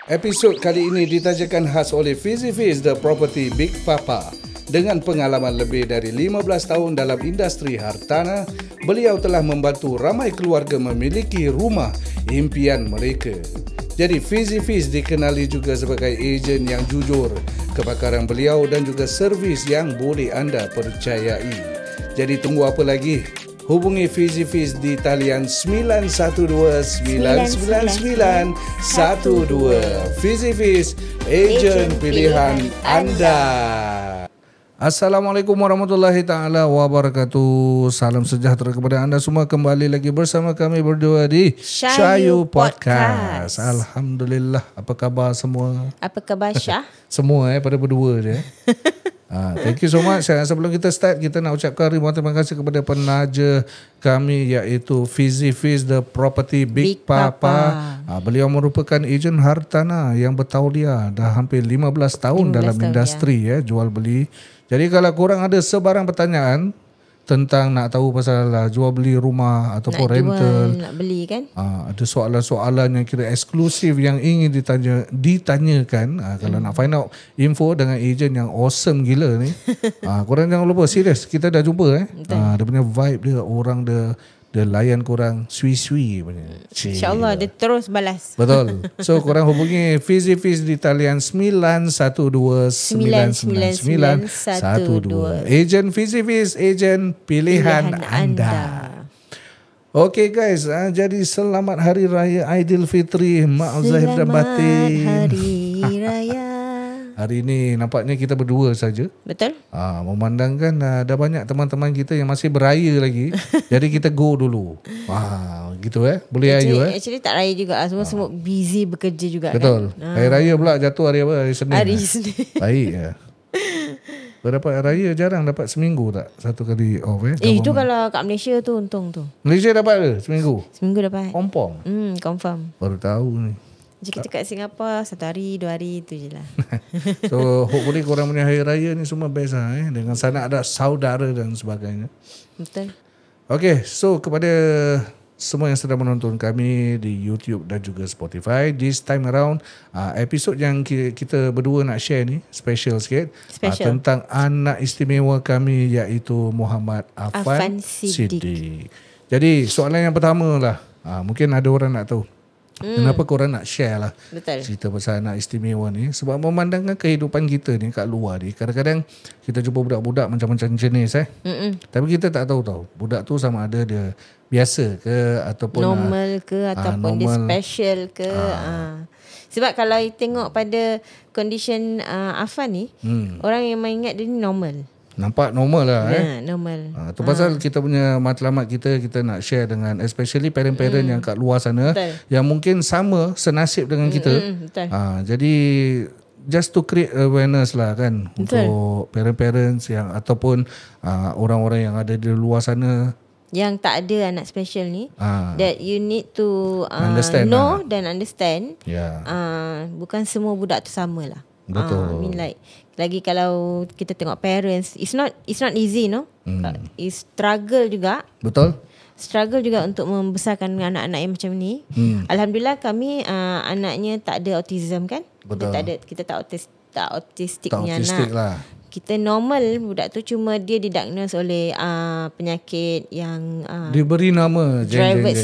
Episod kali ini ditajakan khas oleh Fizi Fiz The Property Big Papa. Dengan pengalaman lebih dari 15 tahun dalam industri hartanah, beliau telah membantu ramai keluarga memiliki rumah impian mereka. Jadi Fizi Fiz dikenali juga sebagai ejen yang jujur, kepakaran beliau dan juga servis yang boleh anda percayai. Jadi tunggu apa lagi? Hubungi Fizi Fiz di talian 912-999-12. Fizi Fiz, ejen pilihan anda. Assalamualaikum warahmatullahi ta'ala wabarakatuh. Salam sejahtera kepada anda semua. Kembali lagi bersama kami berdua di Syayu Podcast. Alhamdulillah. Apa khabar semua? Apa khabar Syah? Semua pada berdua je. Thank you so much. Sebelum kita start, kita nak ucapkan ribuan terima kasih kepada penaja kami iaitu Fizi Fiz The Property Big Papa. Beliau merupakan ejen hartanah yang bertauliah dah hampir 15 tahun dalam industri jual beli. Jadi kalau korang ada sebarang pertanyaan tentang nak tahu pasal jual beli rumah ataupun nak rental, nak beli kan, ada soalan-soalan yang kira eksklusif yang ingin ditanyakan, kalau nak find out info dengan ejen yang awesome gila ni, korang jangan lupa, serius, kita dah jumpa dia punya vibe dia, orang dia layan korang sui-sui punya. InsyaAllah dia terus balas. Betul. So korang hubungi Fizi Fiz di talian 912-999-12. Ejen Fizi Fiz, ejen pilihan anda. Okay guys, jadi selamat Hari Raya Aidilfitri. Maaf zahir dan batin. Selamat Hari Raya. Hari ini nampaknya kita berdua saja. Betul. Memandangkan ada banyak teman-teman kita yang masih beraya lagi. Jadi kita go dulu. Gitu Boleh Actually tak raya juga. Semua busy bekerja juga. Betul. Kan? Hari raya pula jatuh hari apa? Hari Senin. Hari Senin. Baik ya. Dapat raya jarang dapat seminggu tak? Satu kali off Itu kalau kat Malaysia tu untung tu. Malaysia dapat ke seminggu? Seminggu dapat. Confirm. Confirm. Baru tahu ni. Jadi kita kat Singapura 1 hari 2 hari tu je lah. So hopefully korang punya hari raya ni semua best lah dengan sanak ada saudara dan sebagainya. Betul. Okay, so kepada semua yang sedang menonton kami di YouTube dan juga Spotify, this time around episod yang kita berdua nak share ni special sikit, tentang anak istimewa kami iaitu Muhammad Afan Siddiq. Jadi soalan yang pertama lah, mungkin ada orang nak tahu, kenapa korang nak share lah cerita pasal anak istimewa ni? Sebab memandangkan kehidupan kita ni kat luar ni, kadang-kadang kita jumpa budak-budak macam-macam jenis tapi kita tak tahu budak tu sama ada dia biasa ke ataupun normal ke ataupun dia special ke. Sebab kalau tengok pada condition Afan ni, orang yang mengingat dia ni normal. Nampak normal lah normal. Tu pasal kita punya matlamat kita nak share dengan especially parent-parent yang kat luar sana, yang mungkin sama senasib dengan kita. Jadi just to create awareness lah kan, untuk parent-parents yang ataupun orang-orang yang ada di luar sana yang tak ada anak special ni, that you need to know dan understand. Bukan semua budak tu sama lah. Betul. I mean like, lagi kalau kita tengok parents, it's not easy, no? It's struggle juga. Betul. Struggle juga untuk membesarkan anak-anak yang macam ni. Alhamdulillah kami anaknya tak ada autism kan? Betul. Kita tak autistik punya anak. Lah. Kita normal, budak tu cuma dia didiagnose oleh penyakit yang diberi nama Dravet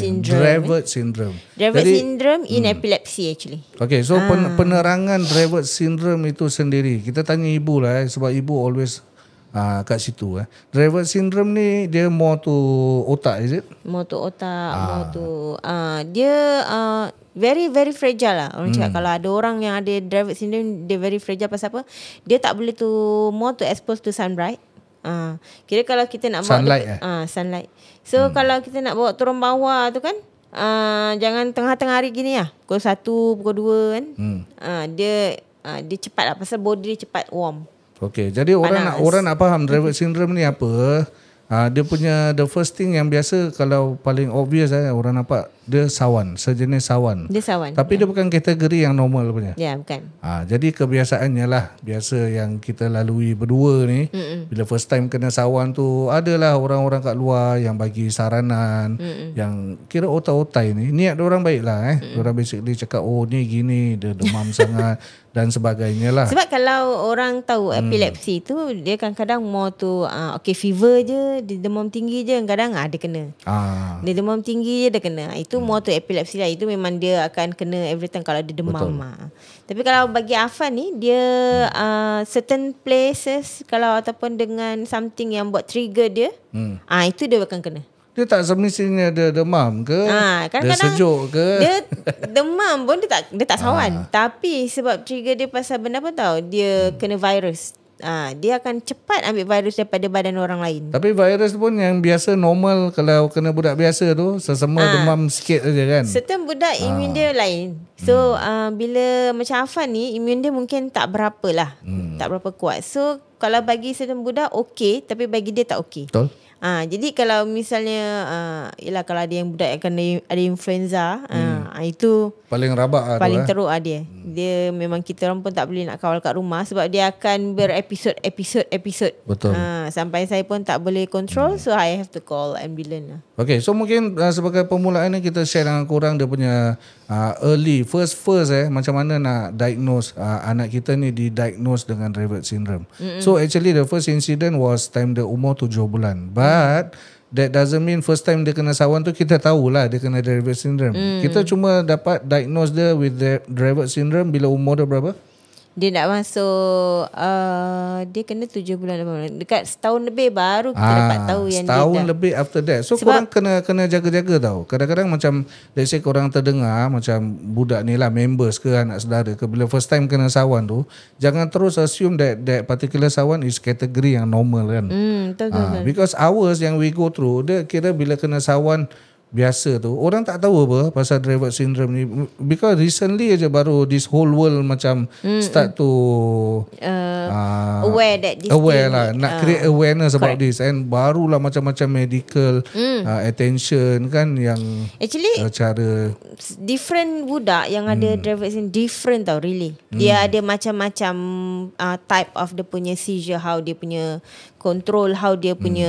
syndrome. Dravet syndrome in epilepsy actually. Okay, so penerangan Dravet syndrome itu sendiri, kita tanya ibu lah sebab ibu always kat situ. Dravet syndrome ni dia more to otak, is it? More to otak, more to dia very very fragile lah. Orang cakap kalau ada orang yang ada Dravet syndrome, dia very fragile. Pasal apa? Dia tak boleh more to expose to sunlight. Kira kalau kita nak sunlight bawa sunlight. So kalau kita nak bawa turun bawah tu kan, jangan tengah-tengah hari gini lah, pukul 1, pukul 2 kan. Dia cepat lah, pasal body dia cepat warm. Okay, jadi orang nak faham Dravet syndrome ni apa. Dia punya the first thing yang biasa, kalau paling obvious orang nampak Dia sawan, sejenis sawan. Dia sawan. Tapi dia bukan kategori yang normal punya. Ya, bukan. Jadi kebiasaannya lah, biasa yang kita lalui berdua ni, bila first time kena sawan tu, adalah orang-orang kat luar yang bagi saranan, yang kira otai-otai ni. Niat diorang baik lah. Diorang basically cakap, oh ni gini, dia demam sangat dan sebagainya lah. Sebab kalau orang tahu epilepsi tu, dia kadang-kadang more tu fever je, dia demam tinggi je, kadang dia kena. Dia demam tinggi je dia kena. Itu more tu epilepsi lah. Itu memang dia akan kena every time kalau dia demam. Tapi kalau bagi Afan ni, dia certain places kalau ataupun dengan something yang buat trigger dia, itu dia akan kena. Dia tak semestinya dia demam ke, dia sejuk ke. Dia demam pun dia tak sawan. Tapi sebab trigger dia pasal benda apa tahu, dia kena virus. Dia akan cepat ambil virus daripada badan orang lain. Tapi virus pun yang biasa normal, kalau kena budak biasa tu sesama demam sikit aja kan. Certain budak imun dia lain. So bila macam Afan ni, imun dia mungkin tak berapa lah, tak berapa kuat. So kalau bagi certain budak okey, tapi bagi dia tak okey. Betul. Jadi kalau misalnya ialah kalau ada yang budak yang kena ada influenza, itu paling rabak paling teruk dia. Dia memang kita orang pun tak boleh nak kawal kat rumah sebab dia akan berepisod-episod. Betul. Sampai saya pun tak boleh control, so I have to call ambulance lah. Okay, so mungkin sebagai permulaan ni kita share dengan korang dia punya early first macam mana nak diagnose anak kita ni didiagnose dengan Dravet syndrome. So actually the first incident was time dia umur 7 bulan. But that doesn't mean first time dia kena sawan tu kita tahulah dia kena Dravet syndrome. Kita cuma dapat diagnose dia with Dravet syndrome bila umur dia berapa? Dia nak masuk dia kena 7 bulan dekat setahun lebih baru kita dapat tahu yang dia setahun lebih after that. So korang kena jaga-jaga tau. Kadang-kadang macam let's say korang terdengar macam budak ni lah, members ke anak saudara ke, bila first time kena sawan tu, jangan terus assume that particular sawan is kategori yang normal kan. Betul. Because ours yang we go through, dia kira bila kena sawan biasa tu, orang tak tahu apa pasal Dravet syndrome ni, because recently aja baru this whole world macam start to aware that this aware thing, lah, nak create awareness about this, and barulah macam-macam medical attention kan, yang actually cara different budak yang ada Dravet syndrome different tau really. Dia ada macam-macam type of dia punya seizure, how dia punya control, how dia punya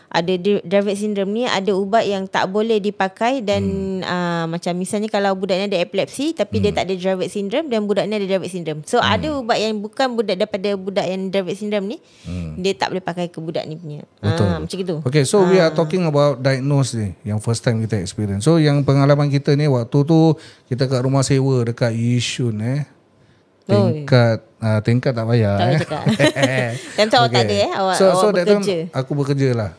ada Dravet syndrome ni ada ubat yang tak boleh dipakai dan macam misalnya kalau budak ni ada epilepsi tapi dia tak ada Dravet syndrome, dan budak ni ada Dravet syndrome. So ada ubat yang bukan budak daripada budak yang Dravet syndrome ni, dia tak boleh pakai ke budak ni punya. Macam itu. Okay, so we are talking about diagnose ni, yang first time kita experience. So yang pengalaman kita ni waktu tu kita kat rumah sewa dekat Yishun tingkat tak payah. Tak payah cakap. Time tu awak tak ada awak bekerja. Aku bekerja lah.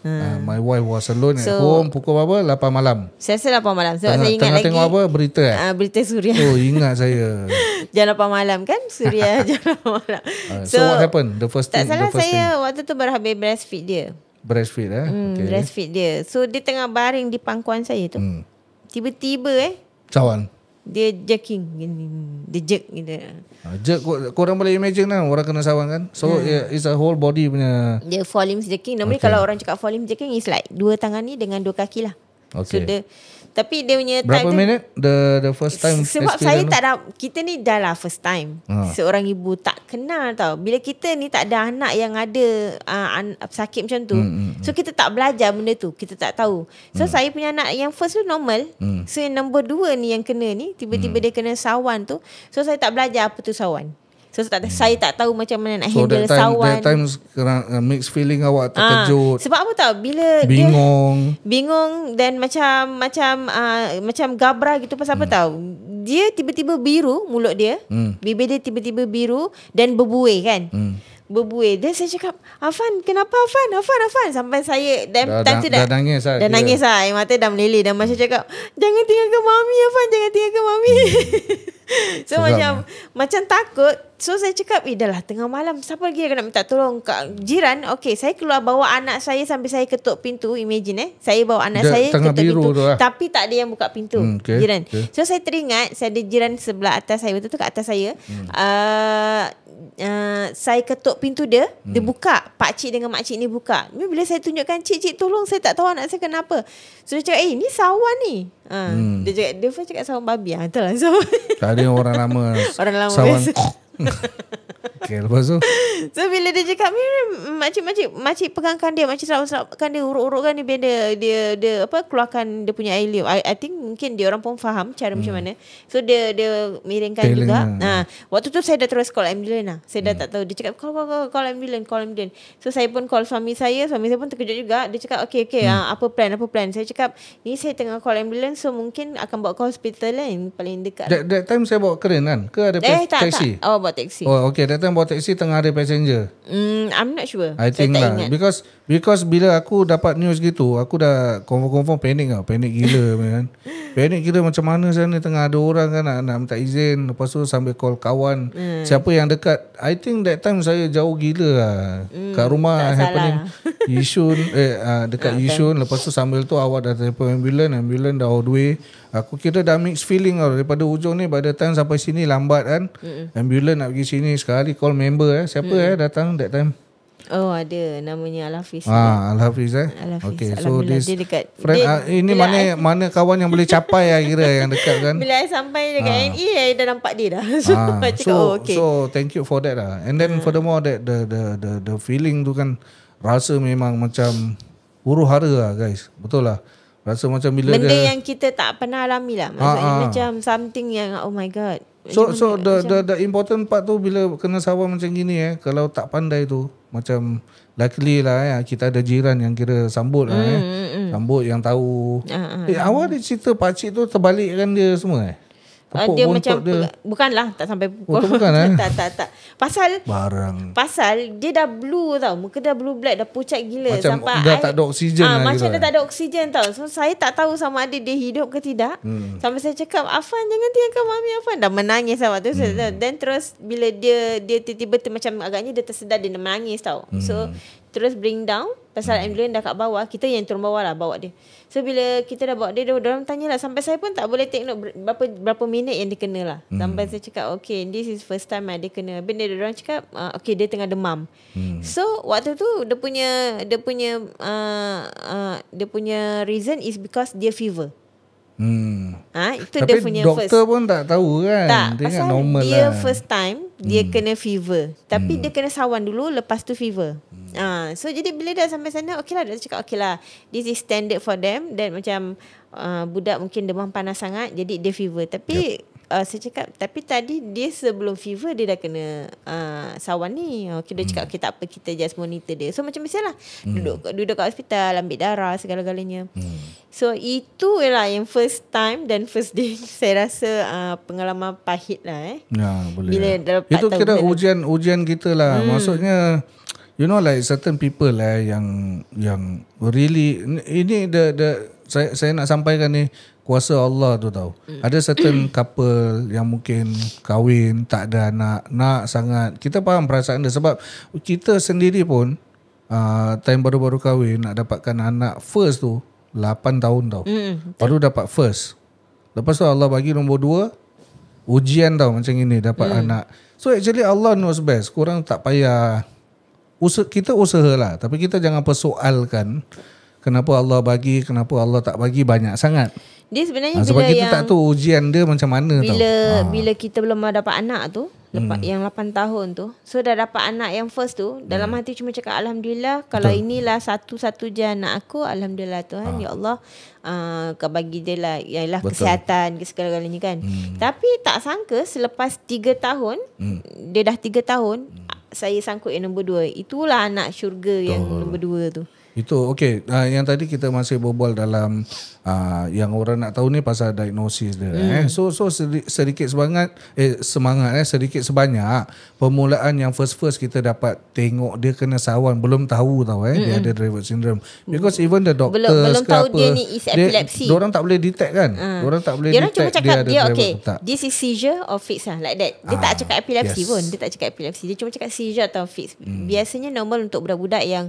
My wife was alone at home. Pukul berapa? 8 malam. Saya rasa 8 malam. Sebab saya ingat lagi tengok apa? Berita berita Suria. Oh, ingat saya. Jam 8 malam kan? Suria jam 8 malam. So what happened? The first thing. Tak salah saya waktu tu baru habis breastfeed dia. Breastfeed okay. Breastfeed dia. So dia tengah baring di pangkuan saya tu. Tiba-tiba cawan. Dia jerking gini. Dia jerk gitu. Jerk, korang boleh imagine lah orang kena sawan kan. So it's a whole body punya. Dia four limbs jerking. Normally kalau orang cakap four limbs jerking is like dua tangan ni dengan dua kaki lah. Okay. So tapi dia punya berapa minit the first time? Sebab saya tak ada, kita ni dah lah first time. Seorang ibu tak kenal tau. Bila kita ni tak ada anak yang ada sakit macam tu, so kita tak belajar benda tu, kita tak tahu. So saya punya anak yang first tu normal. So yang nombor 2 ni yang kena ni, tiba-tiba dia kena sawan tu. So saya tak belajar apa tu sawan. So saya tak tahu macam mana nak handle sawan. That time mixed feeling, awak terkejut. Sebab apa tahu, bila bingung dan macam gabra gitu pasal apa tahu. Dia tiba-tiba biru mulut dia, bibir dia tiba-tiba biru dan berbuih kan. Berbuih. Dan saya cakap, Afan, kenapa Afan? Sampai saya dah nangis lah. Dah nangis lah. Air mata dah meleleh. Dan macam cakap, jangan tinggalkan mami Afan, jangan tinggalkan mami. So macam takut. So saya cakap, dah lah tengah malam, siapa lagi yang nak minta tolong? Jiran. Okay, saya keluar bawa anak saya sampai saya ketuk pintu. Imagine saya bawa anak saya ketuk pintu tapi tak ada yang buka pintu. Jiran. So saya teringat, saya ada jiran sebelah atas saya, betul tu kat atas saya. Saya ketuk pintu dia, dia buka. Pakcik dengan makcik ni buka. Bila saya tunjukkan, cik tolong, saya tak tahu anak saya kenapa. So dia cakap, ni sawan ni. Dia cakap, dia first cakap sawan babi. Betul lah, sawan. Tadi orang lama. Orang lama sawan. Okay, lepas tu so bila dia cakap, makcik pegangkan dia, makcik serapkan dia, urut-urutkan dia, dia apa, keluarkan dia punya air liur. I think mungkin dia orang pun faham cara macam mana. So dia miringkan juga. Waktu tu saya dah terus call ambulans lah. Saya dah tak tahu. Dia cakap call ambulans. So saya pun call suami saya pun terkejut juga. Dia cakap okay, apa plan. Saya cakap, ni saya tengah call ambulans, so mungkin akan bawa ke hospital lah, yang paling dekat. That time saya bawa keren kan? Ke ada taxi? Tak. Bawa taxi. Oh okay, that time bawa taxi tengah ada passenger. I'm not sure. I think lah. Because bila aku dapat news gitu, aku dah confirm panik lah. Panik gila kan. Panik gila macam mana sana tengah ada orang kan nak minta izin. Lepas tu sambil call kawan. Siapa yang dekat. I think that time saya jauh gila lah. Kat rumah happening Yishun dekat Yishun. Lepas tu sambil tu awak dah telefon ambulans dah all the way. Aku kira dah mix feeling tau. Daripada ujung ni, by the time sampai sini lambat kan. Ambulans nak pergi sini. Sekali call member siapa datang that time? Oh, ada namanya Al-Hafiz. Al-Hafiz Al-Hafiz. Okay, so this dia dekat friend ini mana kawan yang boleh capai kira yang dekat kan. Bila I sampai dekat NE, I dah nampak dia dah. So thank you for that lah. And then furthermore that the feeling tu kan, rasa memang macam huru hara lah guys. Betul lah. Rasa macam bila benda yang kita tak pernah alami lah. Maksudnya macam something yang oh my god. So the important part tu bila kena sawan macam gini kalau tak pandai tu, macam luckily lah kita ada jiran yang kira sambut lah sambut yang tahu. Awak ada cerita pakcik tu terbalikkan dia semua dia macam dia. Bukanlah, tak sampai pukul. Bukan tak. Pasal dia dah blue tau. Muka dah blue black, dah pucat gila macam sampai dah tak ada oksigen lah. Macam dah tak ada oksigen tau. So saya tak tahu sama ada dia hidup ke tidak. Sampai saya cakap, Afan jangan tinggalkan mami Afan. Dah menangis lah waktu tu. Dan terus bila dia tiba-tiba macam agaknya dia tersedar, dia menangis tau. So terus bring down. Pasal ambulans dah kat bawah, kita yang turun bawah lah bawa dia. So bila kita dah bawa dia, orang tanya lah. Sampai saya pun tak boleh take note berapa minit yang dia kena lah. Sampai saya cakap, okay, this is first time dia kena. Benda orang cakap, okay, dia tengah demam. So waktu tu dia punya reason is because dia fever. Itu tapi dia punya doktor pun tak tahu kan. Tak, dia pasal normal dia lah. first time dia kena fever. Tapi dia kena sawan dulu, lepas tu fever. So jadi bila dah sampai sana, okay lah, dia cakap okay lah, this is standard for them. Dan macam budak mungkin demam panas sangat, jadi dia fever. Tapi saya cakap, tapi tadi dia sebelum fever dia dah kena sawan ni. Okay, dia cakap okay, tak apa, kita just monitor dia. So macam biasalah, duduk kat hospital, ambil darah segala-galanya. So itu lah yang first time dan first day saya rasa pengalaman pahit lah boleh bila lah. Itu kira ujian kita lah. Maksudnya you know like certain people yang really ini saya nak sampaikan ni kuasa Allah tu tahu. Ada certain couple yang mungkin kahwin tak ada nak sangat. Kita faham perasaan dia sebab kita sendiri pun time baru-baru kahwin nak dapatkan anak first tu 8 tahun tau. Baru dapat first. Lepas tu Allah bagi nombor 2 ujian tau macam ini dapat anak. So actually Allah knows best. Korang tak payah kita usahalah, tapi kita jangan persoalkan kenapa Allah bagi, kenapa Allah tak bagi banyak sangat. Dia sebenarnya sebab bila kita tak tahu ujian dia macam mana bila kita belum dapat anak tu, yang 8 tahun tu, so dah dapat anak yang first tu, dalam hati cuma cakap alhamdulillah. Kalau inilah satu-satu je anak aku, alhamdulillah Tuhan, ya Allah, kau bagi dia lah ialah kesihatan segala-galanya kan. Tapi tak sangka selepas 3 tahun, dia dah 3 tahun, saya sangkut yang nombor 2. Itulah anak syurga yang nombor 2 tu. Itu okey. Yang tadi kita masih berbual dalam yang orang nak tahu ni pasal diagnosis dia. So sedikit sedikit sebanyak permulaan yang first kita dapat tengok dia kena sawan, belum tahu dia ada Dravet syndrome. Because even the doctors belum tahu dia ni is epilepsy. Diorang tak boleh detect kan. Diorang tak boleh detect cuma cakap dia ada okay, tak. this is seizure or fix like that. Dia tak cakap epilepsy pun. Dia tak cakap epilepsy. Dia cuma cakap seizure atau fix. Biasanya normal untuk budak-budak yang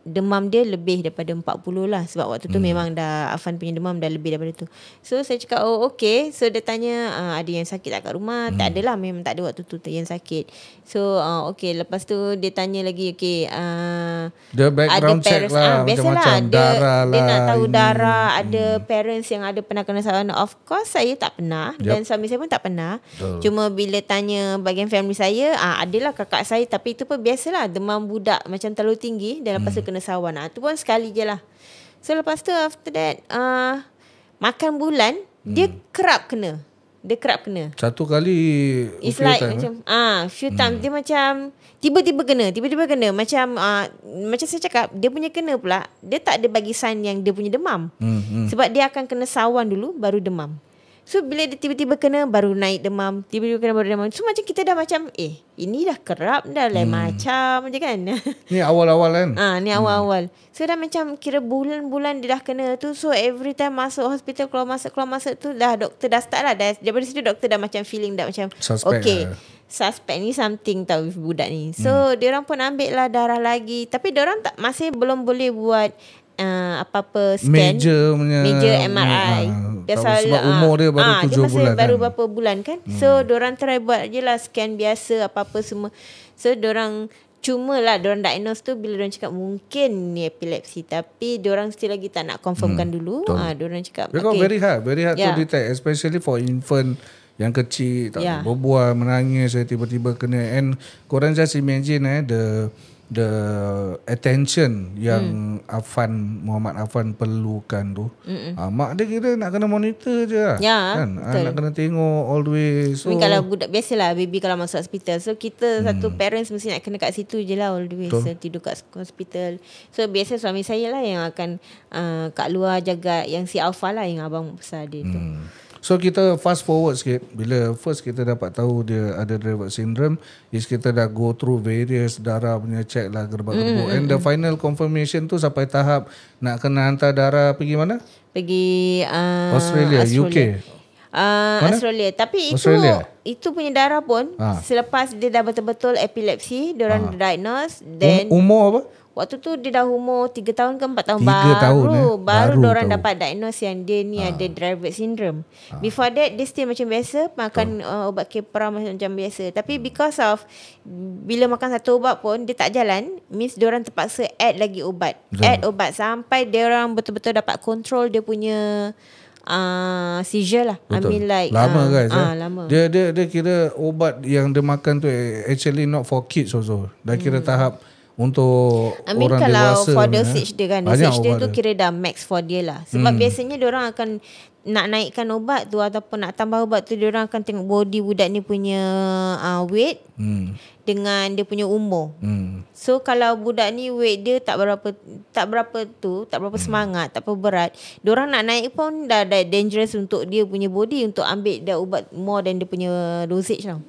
demam dia lebih daripada 40 lah. Sebab waktu tu memang dah Afan punya demam dah lebih daripada tu. So saya cakap okay. So dia tanya ada yang sakit tak kat rumah? Tak adalah, memang tak ada waktu tu yang sakit. So okay, lepas tu dia tanya lagi dia background check lah, macam-macam darah lah. Dia nak tahu darah. Ada parents yang ada pernah kena sawan. Of course saya tak pernah. Dan suami saya pun tak pernah. Cuma bila tanya bahagian family saya, adalah kakak saya, tapi itu pun biasalah, demam budak macam terlalu tinggi dan lepas tu kena sawan. Itu pun sekali je lah. So lepas tu after that makan bulan dia kerap kena. Satu kali it's like macam few times dia macam tiba-tiba kena macam saya cakap, dia punya kena pula dia tak ada bagi sign yang dia punya demam. Sebab dia akan kena sawan dulu baru demam. So bila dia tiba-tiba kena baru naik demam, tiba-tiba kena baru demam. So macam kita dah macam ini dah kerap dah lain macam je kan. Ni awal-awal kan. Ni awal-awal. So dah macam kira bulan-bulan dia dah kena tu. So every time masuk hospital, keluar masuk tu dah doktor dah start lah. Daripada situ doktor dah macam feeling dah macam suspect suspect ni something tau with budak ni. So diorang pun ambil lah darah lagi. Tapi diorang masih belum boleh buat apa-apa scan, major MRI. Sebab umur dia baru 7 bulan. Dia masih baru berapa bulan kan. So diorang try buat je lah scan biasa, apa-apa semua. So diorang diorang diagnose tu bila diorang cakap mungkin ni epilepsi, tapi diorang still lagi tak nak confirmkan dulu. Diorang cakap because very hard to detect, especially for infant yang kecil, tak boleh berbual, menangis, tiba-tiba kena. And korang just imagine the attention yang Muhammad Afan perlukan tu. Mak dia kira nak kena monitor je lah. Kan? Nak kena tengok all the way. So kalau budak biasalah baby kalau masuk hospital. So kita satu parents mesti nak kena kat situ je lah all the way. So tidur kat hospital. So biasa suami saya lah yang akan kat luar jaga yang si Alfa lah, yang abang besar dia tu. So kita fast forward sikit. Bila first kita dapat tahu dia ada Dravet syndrome, kita dah go through various darah punya check lah, gerbak-gerbuk. And the final confirmation tu sampai tahap nak kena hantar darah pergi mana? Pergi Australia, UK. Australia. Tapi itu punya darah pun selepas dia dah betul-betul epilepsi, diorang diagnose. Then umur apa? Waktu tu dia dah umur 3 tahun ke 4 tahun. 3 tahun baru diorang dapat diagnose yang dia ni ada Dravet syndrome. Before that dia still macam biasa, makan ubat Keppra macam biasa. Tapi because of bila makan satu ubat pun dia tak jalan, means diorang terpaksa add lagi ubat. Add ubat sampai diorang betul-betul dapat control dia punya seizure lah. Betul. I mean like lama guys. Lama. Dia kira ubat yang dia makan tu actually not for kids also. Dah kira tahap untuk orang dewasa. Kalau for dosage dia kan, dosage dia tu kira dah max for dia lah. Sebab biasanya diorang akan nak naikkan ubat tu ataupun nak tambah ubat tu, diorang akan tengok body budak ni punya weight dengan dia punya umur. So kalau budak ni weight dia tak berapa semangat, tak berapa berat, diorang nak naik pun dah dangerous untuk dia punya body untuk ambil dia ubat more than dia punya dosage tau.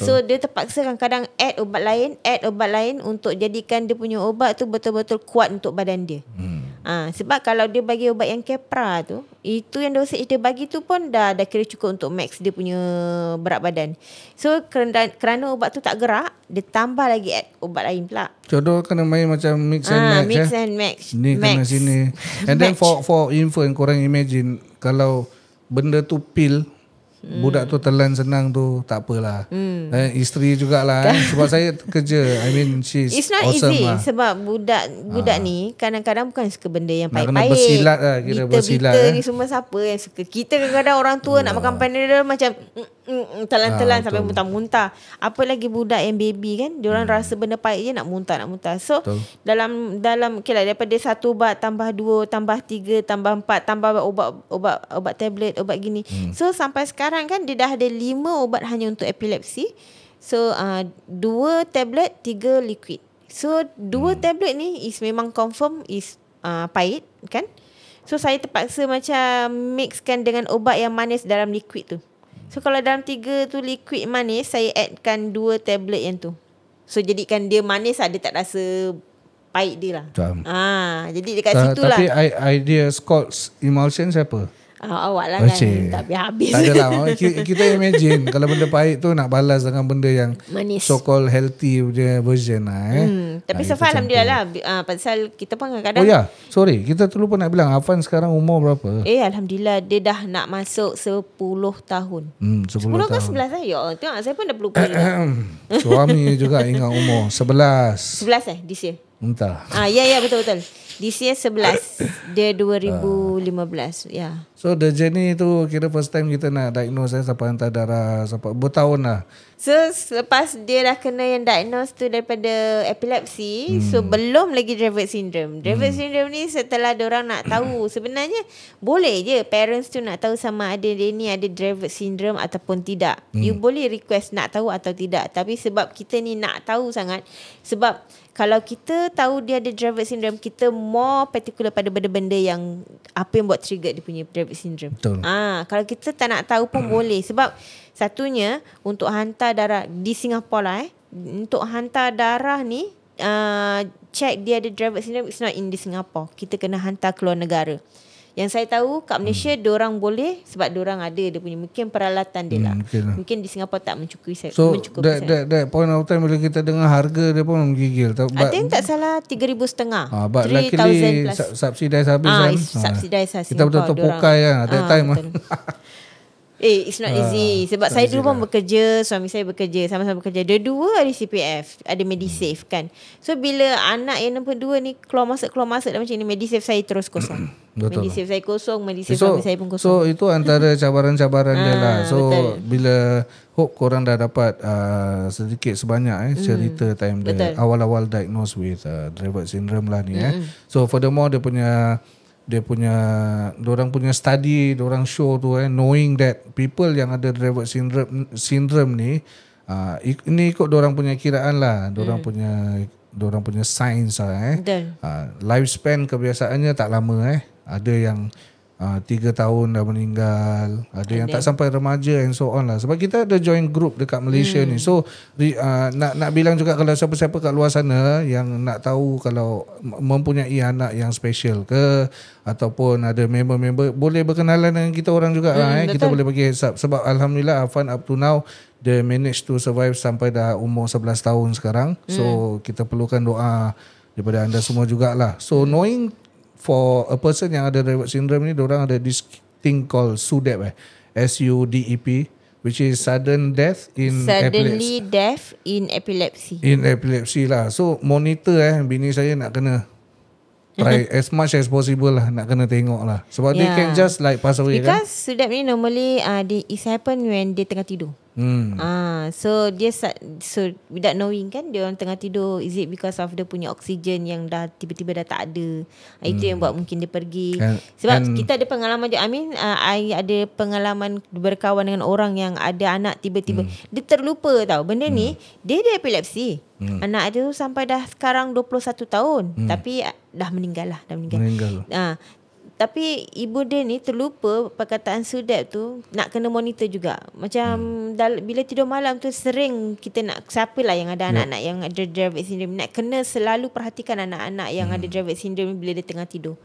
So dia terpaksa kadang-kadang add ubat lain untuk jadikan dia punya ubat tu betul-betul kuat untuk badan dia. Sebab kalau dia bagi ubat yang Keppra tu, itu yang dosage dia bagi tu pun dah kira cukup untuk max dia punya berat badan. So kerana ubat tu tak gerak, dia tambah lagi add ubat lain pula. Jodoh kena main macam mix and match. Mix and match. Ni kena sini. And then for infant, korang imagine kalau benda tu pil, budak tu telan senang tu, tak apalah. Isteri jugalah sebab saya kerja, I mean she's it's not awesome easy lah. sebab budak ni kadang-kadang bukan suka benda yang pahit-pahit. Nak kena bersilat lah, kira bersilat. Kita ni semua siapa yang suka. Kita kadang-kadang orang tua nak makan Panadol macam telan-telan sampai muntah-muntah. Apa lagi budak yang baby kan, diorang rasa benda pahit je nak muntah. So dalam okay lah, daripada satu ubat tambah 2, tambah 3, tambah 4, tambah ubat tablet, ubat gini. So sampai sekarang kan dia dah ada 5 ubat hanya untuk epilepsi. So 2 tablet, 3 liquid. So 2 tablet ni is memang confirm is pahit kan. So saya terpaksa macam mixkan dengan ubat yang manis dalam liquid tu. So kalau dalam 3 tu liquid manis, saya addkan 2 tablet yang tu. So jadikan dia manis lah, dia tak rasa pahit dia lah. Jadi dekat situ lah. Tapi idea Scott's emulsion siapa? Awak lah kan. Tak habis-habis. Tak adalah. Kita imagine kalau benda pahit tu nak balas dengan benda yang manis, so called healthy punya version lah. Tapi so far Alhamdulillah lah. Pasal kita pun kadang-kadang. Oh ya, sorry, kita terlupa nak bilang Afan sekarang umur berapa? Alhamdulillah dia dah nak masuk 10 tahun. 10 ke 11 lah. Ya, tengok saya pun dah berlupa juga. Suami juga ingat umur 11 this year. Entah. Ya betul-betul. This year 11. Dia 2015. Ya. So the journey tu kira first time kita nak diagnose sampai hantar darah sampai bertahun lah. So selepas dia dah kena yang diagnose tu daripada epilepsi, so belum lagi Dravet syndrome. Dravet syndrome ni setelah diorang nak tahu, sebenarnya boleh je parents tu nak tahu sama ada dia ni ada Dravet syndrome ataupun tidak. You boleh request nak tahu atau tidak. Tapi sebab kita ni nak tahu sangat, sebab kalau kita tahu dia ada Dravet syndrome, kita more particular pada benda-benda yang apa yang buat trigger dia punya Dravet syndrome. Betul. Kalau kita tak nak tahu pun boleh. Sebab satunya untuk hantar darah di Singapura lah untuk hantar darah ni check dia ada Dravet syndrome, it's not in di Singapore. Kita kena hantar keluar negara. Yang saya tahu kat Malaysia diorang boleh sebab diorang ada dia punya mungkin peralatan dia lah. Mungkin di Singapura tak mencukupi. So that point of time bila kita dengar harga dia pun menggigil. I think tak salah 3,500. But luckily subsidize habis kan. Subsidize lah. Kita betul-betul pokai kan at that time. It's not easy. Sebab saya dulu pun bekerja, suami saya bekerja, sama-sama bekerja. Dua-dua ada CPF, ada Medisave kan. So bila anak yang nombor 2 ni keluar masuk dan macam ni, Medisave saya terus kosong. Medisave saya kosong, Medisave suami saya pun kosong. So itu antara cabaran-cabaran dia lah. So bila hope korang dah dapat sedikit sebanyak cerita time dia awal-awal diagnosed with Dravet syndrome lah ni. So furthermore diorang punya study, diorang show tu knowing that people yang ada Dravet syndrome ni ini ikut diorang punya kiraan lah, diorang punya science lah lifespan kebiasaannya tak lama ada yang 3 tahun dah meninggal, ada yang tak sampai remaja and so on lah. Sebab kita ada join group dekat Malaysia ni. So nak bilang juga kalau siapa-siapa kat luar sana yang nak tahu kalau mempunyai anak yang special ke ataupun ada member-member, boleh berkenalan dengan kita orang juga kita boleh bagi heads up. Sebab Alhamdulillah Afan up to now dia manage to survive sampai dah umur 11 tahun sekarang. So kita perlukan doa daripada anda semua jugalah. So knowing for a person yang ada Dravet syndrome ni, diorang ada this thing called SUDEP SUDEP, which is sudden death in suddenly death in epilepsy. In epilepsy lah. So monitor bini saya nak kena try as much as possible lah, nak kena tengok lah. Sebab they can just like pass away because SUDEP ni normally it happen when dia tengah tidur. So without knowing kan dia orang tengah tidur, is it because of dia punya oksigen yang dah tiba-tiba dah tak ada. Itu yang buat mungkin dia pergi. Sebab kita ada pengalaman je. I ada pengalaman berkawan dengan orang yang ada anak tiba-tiba dia terlupa tau benda ni, dia ada epilepsi. Anak dia tu sampai dah sekarang 21 tahun tapi dah meninggal. Tapi ibu dia ni terlupa perkataan SUDEP tu, nak kena monitor juga. Macam bila tidur malam tu sering kita nak, siapalah yang ada anak-anak yang ada Dravet syndrome, nak kena selalu perhatikan anak-anak yang ada Dravet syndrome bila dia tengah tidur.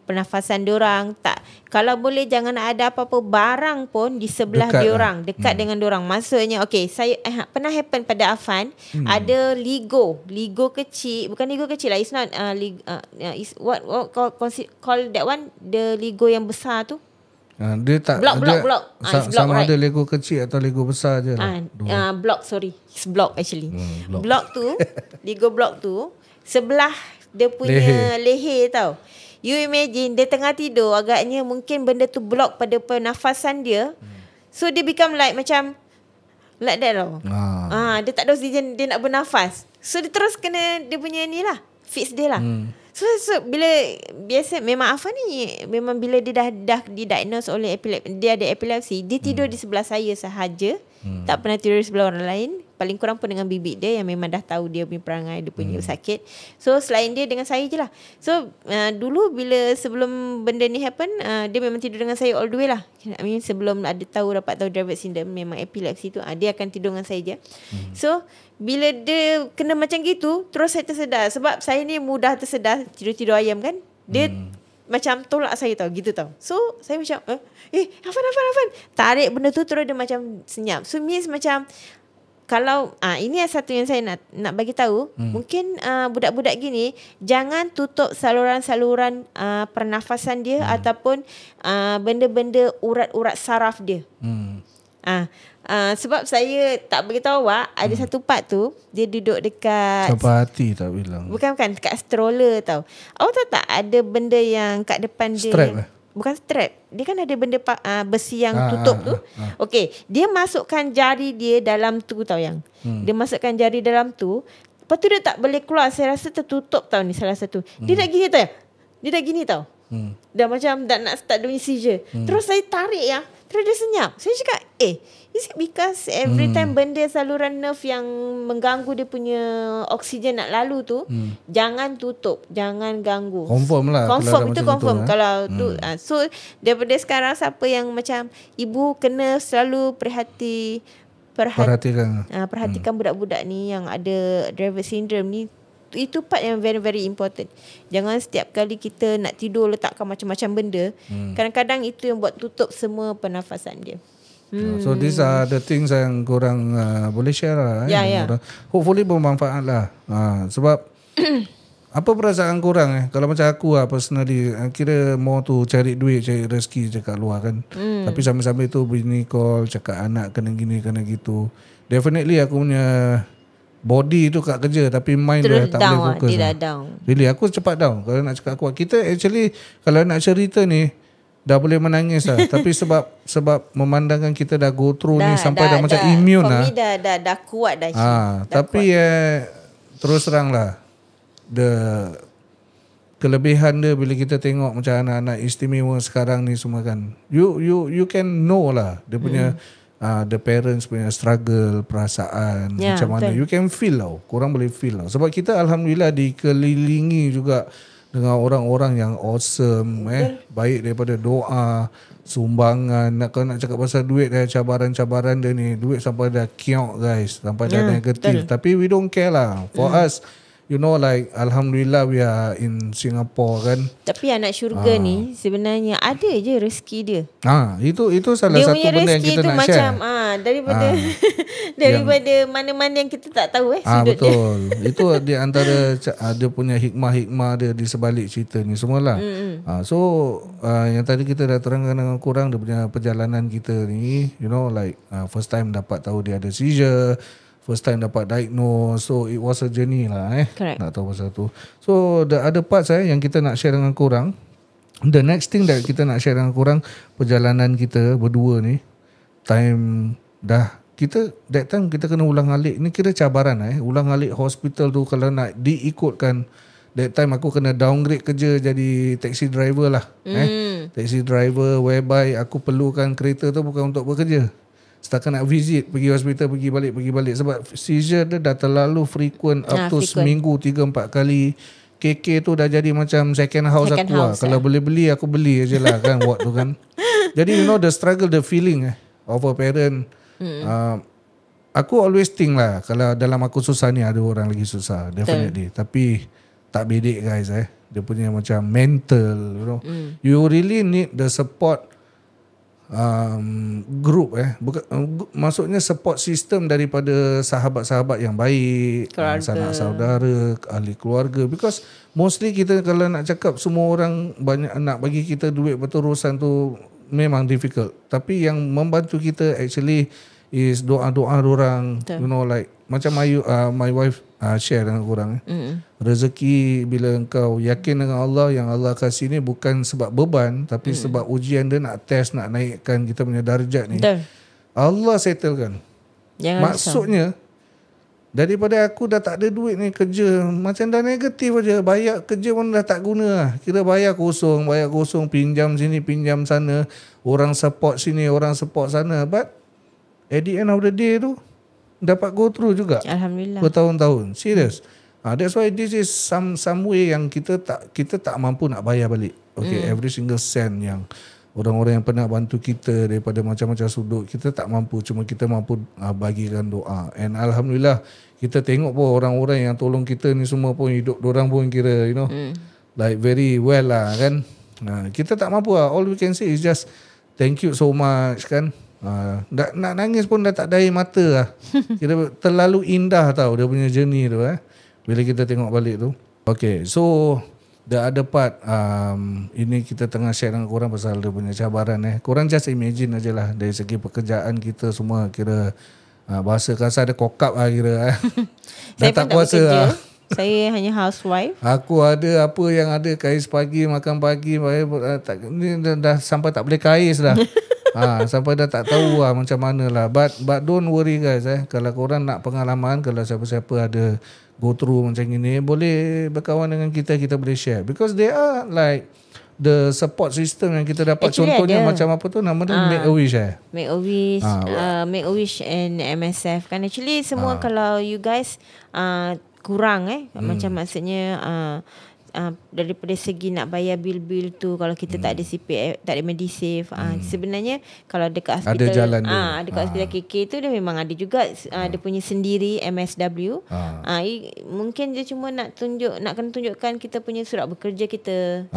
Pernafasan diorang tak, kalau boleh jangan ada apa-apa barang pun di sebelah diorang, dekat dengan diorang. Maksudnya saya pernah happen pada Afan, ada Lego kecil, bukan Lego kecil lah, it's not is what call that one, the Lego yang besar tu. Dia tak block. Sama right? Ada Lego kecil atau Lego besar je lah. Block, sorry. It's block actually. Block tu, Lego block tu sebelah dia punya leher tau. You imagine dia tengah tidur, agaknya mungkin benda tu block pada pernafasan dia. So dia become like macam like that tau. Dia tak ada oksigen, dia nak bernafas. So dia terus kena dia punya ni lah, fix dia lah. So bila biasa memang Afan ni memang bila dia dah didiagnose oleh dia ada epilepsi, dia tidur di sebelah saya sahaja. Tak pernah tidur di sebelah orang lain. paling kurang pun dengan bibik dia yang memang dah tahu dia punya perangai, dia punya sakit. So selain dia, dengan saya je lah. So dulu bila sebelum benda ni happen, dia memang tidur dengan saya all the way lah. I mean, sebelum dapat tahu Dravet syndrome, memang epilepsi tu, dia akan tidur dengan saya je. So bila dia kena macam gitu, terus saya tersedar. Sebab saya ni mudah tersedar, tidur-tidur ayam kan. Dia macam tolak saya tau, gitu tau. So saya macam Afan tarik benda tu, terus dia macam senyap. So means macam, kalau ini satu yang saya nak bagi tahu, mungkin budak-budak gini jangan tutup saluran-saluran pernafasan dia ataupun benda-benda urat-urat saraf dia. Sebab saya tak beritahu awak, ada satu part tu dia duduk dekat sampai hati tak bilang. Bukan dekat stroller tau. Awak tahu tak ada benda yang kat depan dia, strap bukan strap. Dia kan ada benda besi yang tutup tu. Okey, dia masukkan jari dia dalam tu tau yang. Dia masukkan jari dalam tu. Lepas tu dia tak boleh keluar. Saya rasa tertutup tau ni salah satu. Dia dah gini tau. Dia dah gini tau. Dah macam dah nak start doing seizure. Terus saya tarik ya. Terus dia senyap. Saya cakap, is it because every time benda saluran nerve yang mengganggu dia punya oksigen nak lalu tu, jangan tutup, jangan ganggu. Confirm lah. Confirm, itu confirm. Kalau tu, so daripada sekarang siapa yang macam ibu kena selalu perhatikan budak-budak ni yang ada Dravet syndrome ni. Itu part yang very very important. Jangan setiap kali kita nak tidur letakkan macam-macam benda. Kadang-kadang itu yang buat tutup semua pernafasan dia. So these are the things yang korang boleh share lah. Hopefully bermanfaat lah. Sebab apa perasaan korang kalau macam aku personally, kira mau tu cari duit, cari rezeki cakap luar kan. Tapi sambil-sambil tu bini call cakap anak kena gini kena gitu. Definitely aku punya body tu kat kerja, tapi mind dia tak boleh fokus. Dia dah down. Really, aku cepat down kalau nak cakap kuat. Kita actually kalau nak cerita ni dah boleh menangis lah. Tapi sebab memandangkan kita dah go through ni sampai dah macam immune lah. For me dah kuat dah. Tapi terus terang lah, kelebihan dia bila kita tengok macam anak-anak istimewa sekarang ni semua kan, you can know lah dia punya the parents punya struggle, perasaan macam mana. You can feel tau. Korang boleh feel tau. Sebab kita alhamdulillah dikelilingi juga dengan orang-orang yang awesome. Baik daripada doa, sumbangan. Kalau nak cakap pasal duit, cabaran-cabaran dia ni, duit sampai dah kiok guys, sampai dah negatif. Tapi we don't care lah. For us, you know, like alhamdulillah we are in Singapore kan. Tapi anak syurga ni sebenarnya ada je rezeki dia. Itu salah satu benda yang kita nak share. Daripada daripada mana-mana yang kita tak tahu sudut betul. Itu di antara dia punya hikmah-hikmah dia di sebalik cerita ni semualah. So yang tadi kita dah terangkan dengan korang dia punya perjalanan kita ni, you know, like first time dapat tahu dia ada seizure, first time dapat diagnose. So it was a journey lah nak tahu pasal tu. So the other parts yang kita nak share dengan korang, the next thing that kita nak share dengan korang, perjalanan kita berdua ni, time that time kita kena ulang alik. Ni kira cabaran ulang alik hospital tu. Kalau nak diikutkan, that time aku kena downgrade kerja jadi taxi driver lah. Taxi driver whereby aku perlukan kereta tu bukan untuk bekerja, setakat nak visit, pergi hospital, pergi balik. Sebab seizure dia dah terlalu frequent, up to seminggu 3-4 kali. KK tu dah jadi macam second house aku lah. Kalau boleh beli, aku beli je lah kan ward tu kan. Jadi you know the struggle, the feeling of a parent. Aku always think lah, kalau dalam aku susah ni ada orang lagi susah, definitely. Tapi tak bedek guys dia punya macam mental, you know. You really need the support group maksudnya support system daripada sahabat-sahabat yang baik, sanak saudara, ahli keluarga. Because mostly kita kalau nak cakap semua orang banyak nak bagi kita duit beterusan tu memang difficult. Tapi yang membantu kita actually is doa-doa orang. You know, like macam my wife share dengan korang. Rezeki bila engkau yakin dengan Allah, yang Allah kasih ni bukan sebab beban, tapi sebab ujian dia nak test, nak naikkan kita punya darjat ni. Allah settlekan. Maksudnya daripada aku dah tak ada duit ni, kerja macam dah negatif aja, bayar kerja pun dah tak guna lah. Kira bayar kosong, pinjam sini, pinjam sana, orang support sini, orang support sana. But at the end of the day tu, dapat go through juga. Alhamdulillah. Bertahun-tahun. Serius. That's why this is some way yang kita tak mampu nak bayar balik. Okay, every single cent yang orang-orang yang pernah bantu kita daripada macam-macam sudut, kita tak mampu. Cuma kita mampu bagikan doa. And Alhamdulillah, kita tengok pun orang-orang yang tolong kita ni semua pun hidup dorang pun kira, like very well lah kan. Kita tak mampu lah. All we can say is just thank you so much kan. Nak nangis pun dah tak ada air mata lah. Kira terlalu indah tau dia punya journey tu bila kita tengok balik tu. Okay, so the other part, ini kita tengah share dengan korang pasal dia punya cabaran. Korang just imagine aje lah dari segi pekerjaan kita semua, kira bahasa kasar ada kokap lah kira. Dah tak kuasa lah. Saya hanya housewife. Aku ada apa yang ada, kais pagi, makan pagi, ni dah sampai tak boleh kais dah. Sampai dah tak tahu lah macam mana lah. But don't worry guys. Kalau korang nak pengalaman, kalau siapa-siapa ada go through macam ini, boleh berkawan dengan kita boleh share. Because they are like the support system yang kita dapat. Actually contohnya ada. Macam apa tu nama dia, Make-A-Wish Make-A-Wish and MSF kan. Actually semua kalau you guys kurang macam maksudnya daripada segi nak bayar bil-bil tu, kalau kita tak ada CPF, tak ada Medisave, sebenarnya kalau dekat hospital ada jalan dia. Dekat hospital KK tu dia memang ada juga dia punya sendiri MSW. Mungkin dia cuma nak kena tunjukkan kita punya surat bekerja kita,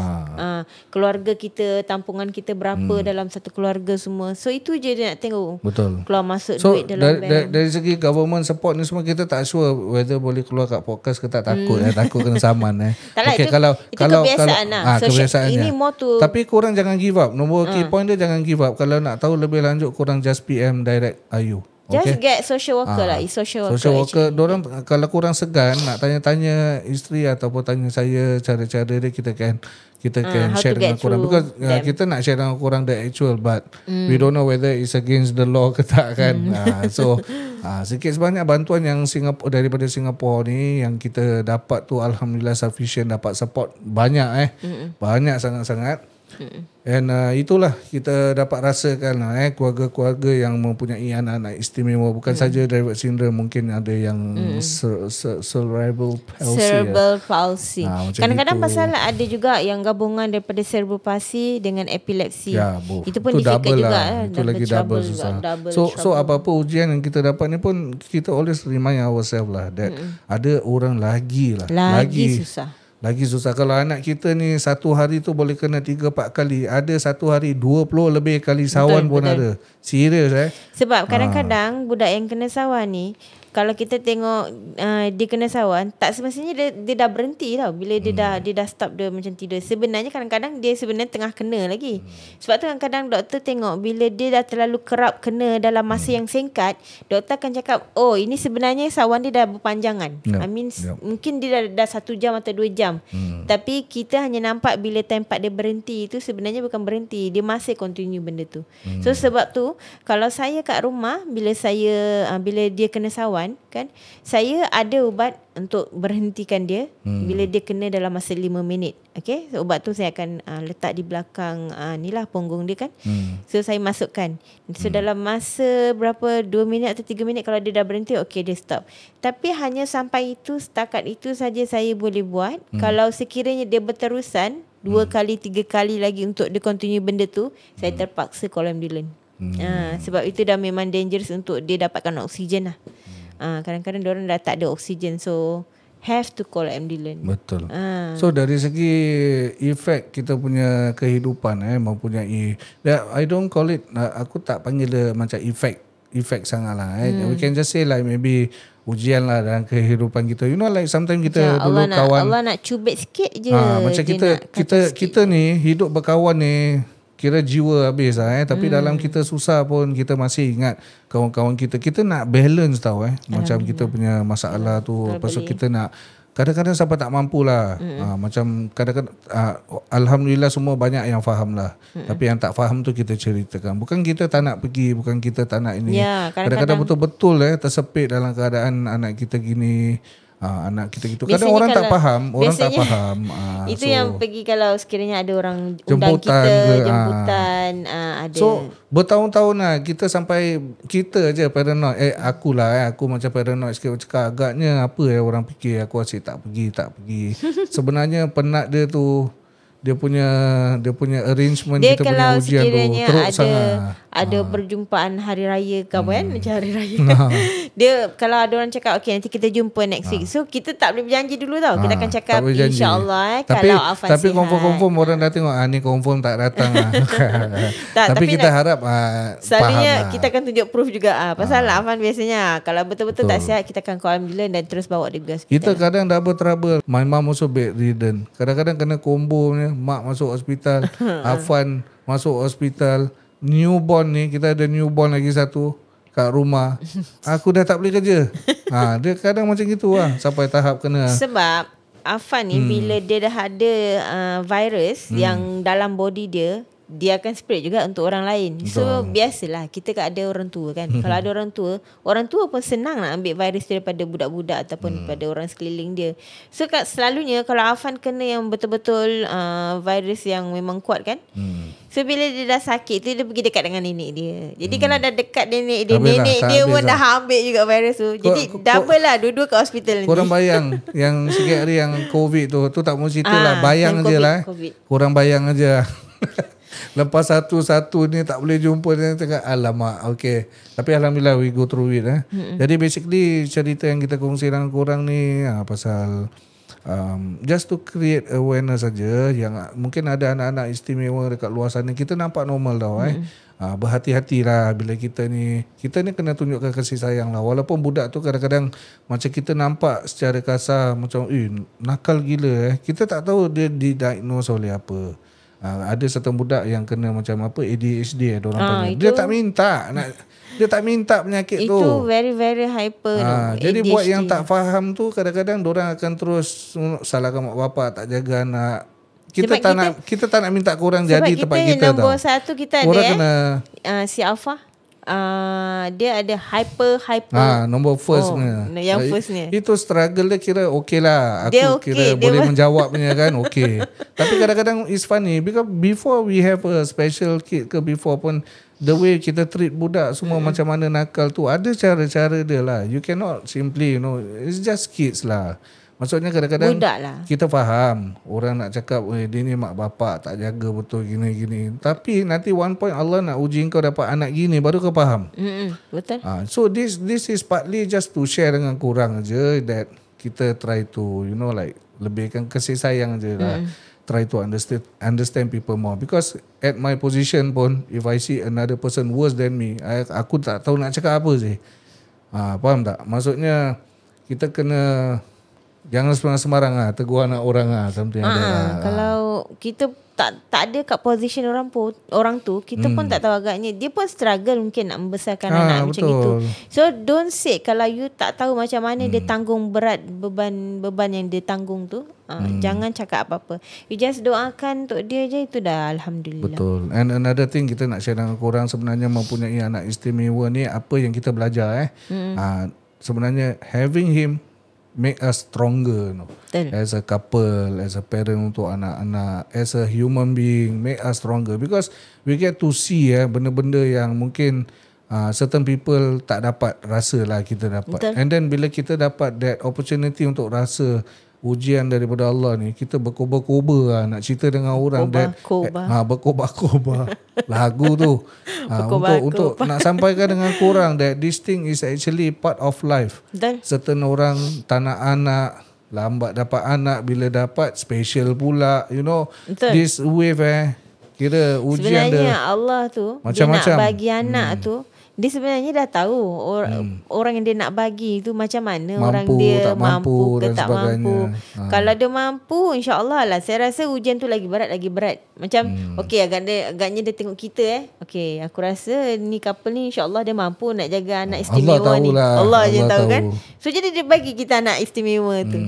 keluarga kita, tampungan kita berapa dalam satu keluarga semua. So itu je dia nak tengok. Betul. Keluar masuk duit dalam bank. Dari segi government support ni semua kita tak sure whether boleh keluar kat podcast ke tak. Takut takut kena saman. Tak okay, itu kebiasaan lah. Kebiasaannya. Ini more to, tapi korang jangan give up. Nombor key point dia, jangan give up. Kalau nak tahu lebih lanjut, korang just PM direct Ayu. Just get social worker lah. Social worker. Dorang, kalau korang segan nak tanya-tanya isteri ataupun tanya saya cara-cara dia, kita can share dengan korang. Because kita nak share dengan korang the actual, but we don't know whether it's against the law ke tak kan. So sikit sebanyak bantuan yang daripada Singapura ni yang kita dapat tu, Alhamdulillah sufficient, dapat support banyak banyak sangat-sangat. And itulah kita dapat rasakan keluarga-keluarga yang mempunyai anak-anak istimewa. Bukan saja Dravet syndrome, mungkin ada yang cerebral palsy. Kadang-kadang gitu. Pasal ada juga yang gabungan daripada cerebral palsy dengan epilepsi. Itu pun difficult juga. Itu lagi double susah. So apa-apa ujian yang kita dapat ni pun, kita always remind ourselves lah that ada orang lagi susah. Lagi susah. Kalau anak kita ni satu hari tu boleh kena 3-4 kali, ada satu hari 20 lebih kali sawan betul. Ada. Serius Sebab kadang-kadang budak yang kena sawan ni, kalau kita tengok dia kena sawan, tak semestinya dia dah berhenti tau. Bila dia dah stop dia macam tidur. Sebenarnya kadang-kadang dia sebenarnya tengah kena lagi. Sebab tu kadang-kadang doktor tengok bila dia dah terlalu kerap kena dalam masa yang singkat, doktor akan cakap, oh ini sebenarnya sawan dia dah berpanjangan. Mungkin dia dah 1 jam atau 2 jam. Tapi kita hanya nampak bila tempat dia berhenti itu sebenarnya bukan berhenti, dia masih continue benda tu. So sebab tu kalau saya kat rumah, bila dia kena sawan kan, saya ada ubat untuk berhentikan dia bila dia kena dalam masa 5 minit. Okay, so ubat tu saya akan letak di belakang ni lah punggung dia kan. So saya masukkan. So dalam masa berapa, 2 minit atau 3 minit, kalau dia dah berhenti, okay dia stop. Tapi hanya sampai itu, setakat itu saja saya boleh buat. Kalau sekiranya dia berterusan 2 kali 3 kali lagi untuk dia continue benda tu, saya terpaksa call ambulance. Sebab itu dah memang dangerous untuk dia dapatkan oksigen lah. Kadang-kadang diorang dah tak ada oksigen, so have to call ambulance. Betul. So dari segi efek kita punya kehidupan mempunyai, I don't call it, aku tak panggil dia macam efek sangat lah. We can just say like maybe ujian lah dalam kehidupan kita. You know, like sometimes kita dulu kawan, Allah nak cubit sikit je. Macam kita ni hidup berkawan ni, kira jiwa habis lah tapi dalam kita susah pun kita masih ingat kawan-kawan kita. Kita nak balance tau macam kita punya masalah tu. Lepas tu kita nak, kadang-kadang sampai tak mampu lah. Macam kadang-kadang Alhamdulillah semua banyak yang faham lah. Tapi yang tak faham tu kita ceritakan. Bukan kita tak nak pergi, bukan kita tak nak ini. Kadang-kadang betul-betul tersepit dalam keadaan anak kita gini. anak kita gitu. Kadang orang tak faham, itu yang pergi kalau sekiranya ada orang undang kita jemputan, ada. So bertahun-tahun lah kita sampai kita je paranoid. Aku macam paranoid sikit, cakap agaknya apa orang fikir aku asyik tak pergi. Sebenarnya penat dia tu dia punya arrangement, dia kita punya ujian tu teruk sangat. Ada perjumpaan hari raya ke apa kan, macam hari raya. Dia kalau ada orang cakap okay nanti kita jumpa next week. So kita tak boleh berjanji dulu tau. Kita akan cakap insya-Allah kalau Afan tapi confirm orang dah tengok ni confirm tak datang lah. tapi kita harap selalunya faham kita akan tunjuk proof juga pasal Afan biasanya kalau betul-betul tak sihat kita akan call ambulans dan terus bawa dia pergi hospital. Kita kadang double trouble. My mom also bedridden. Kadang-kadang kena combo ni, mak masuk hospital, Afan masuk hospital. Newborn ni, kita ada newborn lagi satu kat rumah. Aku dah tak boleh kerja. Dia kadang macam gitu lah sampai tahap kena. Sebab Afan ni bila dia dah ada virus yang dalam body dia akan spread juga untuk orang lain. So biasalah kita ada orang tua kan. Kalau ada orang tua pun senang nak ambil virus daripada budak-budak ataupun daripada orang sekeliling dia. So selalunya kalau Afan kena yang betul-betul virus yang memang kuat kan. So bila dia dah sakit tu dia pergi dekat dengan nenek dia. Jadi kalau dah dekat nenek dia pun dah ambil juga virus tu. Jadi double lah, dua-dua kat hospital ni. Korang bayang yang sikit hari yang COVID tu tak mau cerita lah. Bayang je lah. Korang bayang aja. Lepas satu-satu ni tak boleh jumpa dia cakap alamak. Okay, tapi alhamdulillah we go through it. Jadi basically cerita yang kita kongsi dengan korang ni pasal just to create awareness saja. Yang mungkin ada anak-anak istimewa dekat luar sana, kita nampak normal tau. Berhati-hatilah bila kita ni kena tunjukkan kasih sayang lah. Walaupun budak tu kadang-kadang macam kita nampak secara kasar macam nakal gila. Kita tak tahu dia didiagnose oleh apa. Ada satu budak yang kena macam apa ADHD orang panggil. Dia tak minta penyakit tu. Itu very very hyper. Jadi buat yang tak faham tu kadang-kadang diorang akan terus salahkan mak bapak tak jaga anak. Kita tak nak minta korang jadi tempat kita tau. Nombor satu kita korang ada kena si Alpha. Dia ada hyper. Nombor first yang first ni. Itu struggle dia kira okey lah. Aku dia kira boleh menjawabnya kan. Okey. Tapi kadang-kadang it's funny because before we have a special kid ke before pun the way kita treat budak semua macam mana nakal tu ada cara-cara dia lah. You cannot simply it's just kids lah. Maksudnya kadang-kadang kita faham orang nak cakap dia ni mak bapak tak jaga betul gini-gini. Tapi nanti one point Allah nak uji kau dapat anak gini baru kau faham. Betul. So this is partly just to share dengan korang je that kita try to like lebihkan kasih sayang je lah. Try to understand people more. Because at my position pun if I see another person worse than me, aku tak tahu nak cakap apa sih. Faham tak? Maksudnya kita kena jangan sembarang tegur anak orang something ada. Kalau kita tak ada kat position orang tu, kita pun tak tahu agaknya dia pun struggle mungkin nak membesarkan anak macam itu. So don't say kalau you tak tahu macam mana dia tanggung berat beban yang dia tanggung tu. Jangan cakap apa-apa. You just doakan untuk dia je, itu dah alhamdulillah. Betul. And another thing kita nak share dengan korang sebenarnya mempunyai anak istimewa ni apa yang kita belajar sebenarnya having him make us stronger as a couple, as a parent untuk anak-anak, as a human being, make us stronger because we get to see benda-benda yang mungkin certain people tak dapat rasa lah kita dapat. And then bila kita dapat that opportunity untuk rasa ujian daripada Allah ni, kita berkobar-kobar nak cerita dengan orang berkobar-kobar lagu tu untuk nak sampaikan dengan korang that this thing is actually part of life. Certain orang tak nak anak, lambat dapat anak, bila dapat special pula, this wave kira ujian sebenarnya Allah tu macam-macam dia nak bagi anak tu. Dia sebenarnya dah tahu orang yang dia nak bagi tu macam mana, orang dia mampu ke tak mampu. Kalau dia mampu, insya-Allah lah. Saya rasa ujian tu lagi berat. Macam okey agaknya dia tengok kita okey, aku rasa ni couple ni insya-Allah dia mampu nak jaga anak istimewa ni. Allah je tahu kan. So jadi dia bagi kita anak istimewa tu.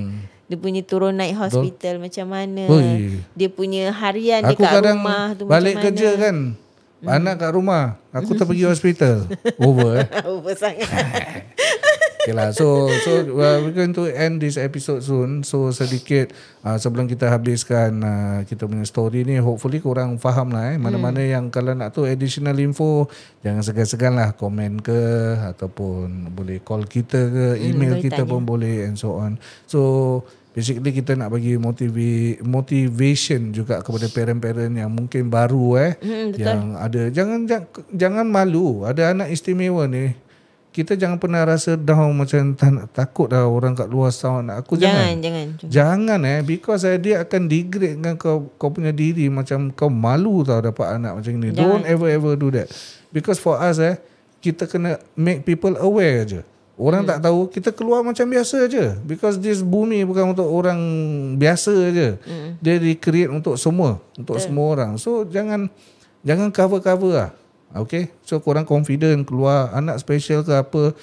Dia punya turun naik hospital macam mana. Dia punya harian dia kat rumah tu macam mana. Balik kerja kan, anak kat rumah, aku terpergi hospital. Over Over sangat. Okay lah. So we're going to end this episode soon. So sedikit sebelum kita habiskan kita punya story ni, hopefully korang faham lah mana-mana yang kalau nak tu additional info, jangan segan-segan lah komen ke, ataupun boleh call kita ke, email kita pun boleh, and so on. So basically kita nak bagi motivation juga kepada parent-parent yang mungkin baru yang ada, jangan malu. Ada anak istimewa ni, kita jangan pernah rasa down macam takut dah orang kat luar sound nak aku. Jangan because dia akan degrade dengan kau punya diri, macam kau malu tau dapat anak macam ni. Don't ever do that, because for us kita kena make people aware je. Orang tak tahu, kita keluar macam biasa je, because this bumi bukan untuk orang biasa je. Dia di-create untuk semua, untuk semua orang. So jangan cover-cover lah. Okay, so korang confident keluar anak special ke apa,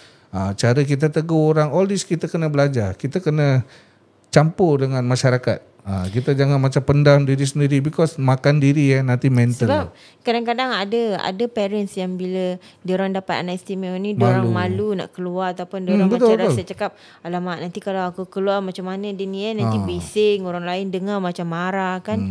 cara kita tegur orang, all this kita kena belajar. Kita kena campur dengan masyarakat. Kita jangan macam pendam diri sendiri, because makan diri nanti mental. Sebab kadang-kadang ada parents yang bila diorang dapat anak istimewa ni, diorang malu nak keluar, ataupun diorang macam rasa cakap, alamak nanti kalau aku keluar macam mana dia ni nanti bising, orang lain dengar macam marah kan.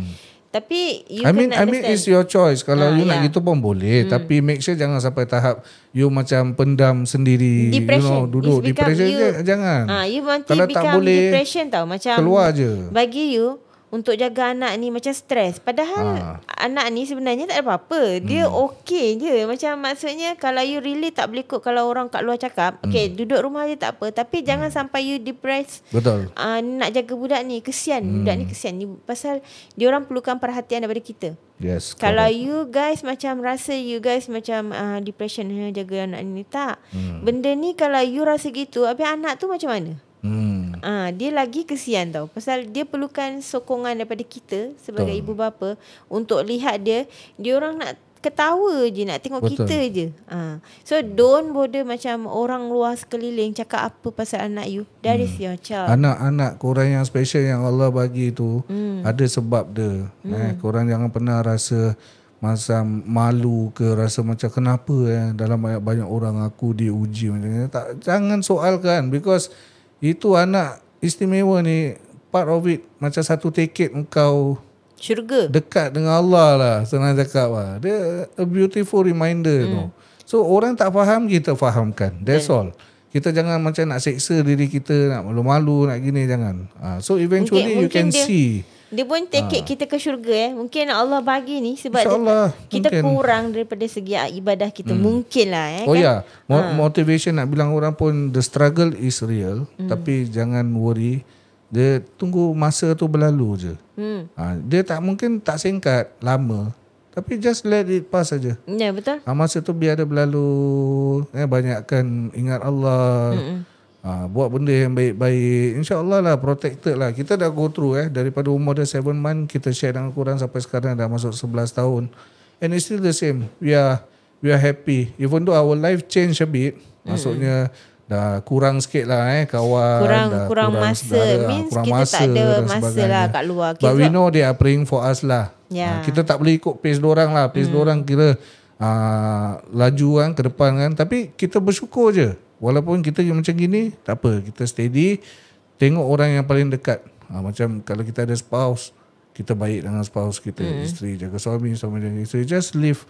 Tapi I mean it's your choice. Kalau you nak gitu pun boleh, tapi make sure jangan sampai tahap you macam pendam sendiri, depression. Duduk depression jangan. You nanti kalau become tak boleh, depression tau. Macam keluar je. Bagi you untuk jaga anak ni macam stres. Padahal anak ni sebenarnya tak ada apa-apa. Dia okey je. Macam maksudnya kalau you really tak boleh cope kalau orang kat luar cakap, okay, duduk rumah je tak apa. Tapi jangan sampai you depressed. Betul. Nak jaga budak ni, kesian. Budak ni kesian. Pasal diorang perlukan perhatian daripada kita. Yes. Kalau you guys macam rasa you guys macam depression, jaga anak ni, tak. Benda ni kalau you rasa gitu, habis anak tu macam mana? Dia lagi kesian tau. Pasal dia perlukan sokongan daripada kita sebagai ibu bapa untuk lihat dia orang nak ketawa je, nak tengok kita je. So don't bother macam orang luar sekeliling cakap apa pasal anak you. That is your child. Anak-anak korang yang special yang Allah bagi tu ada sebab dia. Korang jangan pernah rasa macam malu ke, rasa macam kenapa dalam banyak orang aku diuji macam ni. Jangan soalkan, because itu anak istimewa ni, part of it, macam satu tiket engkau syurga, dekat dengan Allah lah, senang cakap lah. Dia a beautiful reminder tu. So orang tak faham, kita fahamkan. That's all. Kita jangan macam nak seksa diri kita, nak malu-malu, nak gini, jangan. So eventually you can see. Dia pun tiket kita ke syurga. Mungkin Allah bagi ni sebab kita kurang daripada segi ibadah kita. Mungkin lah motivation nak bilang orang pun, the struggle is real. Tapi jangan worry. Dia tunggu masa tu berlalu je. Dia mungkin tak singkat, lama. Tapi just let it pass saja. Ya, betul. Masa tu biar dia berlalu. Banyakkan ingat Allah. Buat benda yang baik-baik, InsyaAllah lah, protected lah. Kita dah go through daripada umur dah 7 months, kita share dengan korang sampai sekarang dah masuk 11 tahun, and it's still the same. We are happy, even though our life change a bit. Maksudnya dah kurang sikit lah kawan, kurang masa, means kita tak ada masa lah kat luar. But we know they are praying for us lah. Kita tak boleh ikut pace dorang lah. Pace dorang kira laju kan ke depan kan, tapi kita bersyukur je. Walaupun kita macam gini, tak apa. Kita steady. Tengok orang yang paling dekat. Macam kalau kita ada spouse, kita baik dengan spouse kita. Isteri jaga suami, suami jaga isteri. Just live